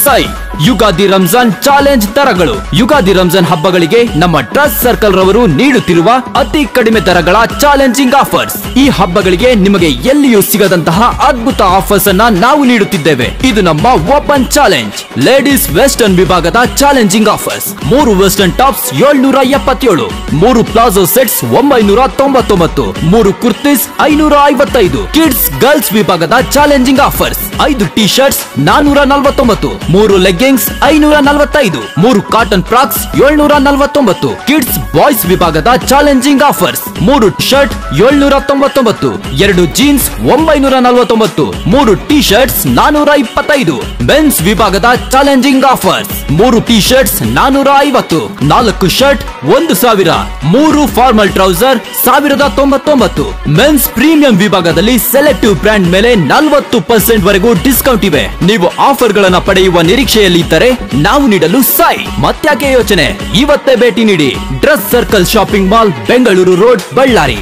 ಸೈ ಯುಗಾದಿ ರಂಜಾನ್ ಚಾಲೆಂಜ್ ದರಗಳು. ಯುಗಾದಿ ರಂಜಾನ್ ಹಬ್ಬಗಳಿಗೆ ನಮ್ಮ ಟ್ರಸ್ಟ್ ಸರ್ಕಲ್ ರವರು ನೀಡುತ್ತಿರುವ ಅತಿ ಕಡಿಮೆ ದರಗಳ ಚಾಲೆಂಜಿಂಗ್ ಆಫರ್ಸ್. ಈ ಹಬ್ಬಗಳಿಗೆ ನಿಮಗೆ ಎಲ್ಲಿಯೂ ಸಿಗದಂತಹ ಅದ್ಭುತ ಆಫರ್ಸ್ ಅನ್ನ ನಾವು ನೀಡುತ್ತಿದ್ದೇವೆ. ಇದು ನಮ್ಮ ಓಪನ್ ಚಾಲೆಂಜ್. ಲೇಡೀಸ್ ವೆಸ್ಟರ್ನ್ ವಿಭಾಗದ challenging offers. 3 western tops 777, 3 palazzo sets 999, 3 kurtis 555. Kids girls ವಿಭಾಗದ challenging offers. 5 T shirts 449, 3 leggings 545, 3 cotton frocks 749. Kids boys ವಿಭಾಗದ challenging offers. 3 shirt 799, 2 jeans 949, 3 T shirts 425. Men's ವಿಭಾಗದ challenging offers. 3 T shirts 450, 4 shirt 1000, 3 formal trouser 1099. Men's premium ವಿಭಾಗದಲ್ಲಿ selective brand ಮೇಲೆ 40% ವರೆಗೂ discount ಇವೆ. ನೀವು offer ಗಳನ್ನ ಪಡೆಯುವ ನಿರೀಕ್ಷೆಯಲ್ಲಿ ಇದ್ದರೆ ನಾವು ನೀಡಲು ಸೈ. ಮತ್ತ್ಯಾಕೆ ಯೋಚನೆ, ಇವತ್ತೇ ಭೇಟಿ ನೀಡಿ. Dress circle shopping mall, Bengaluru road, Ballari.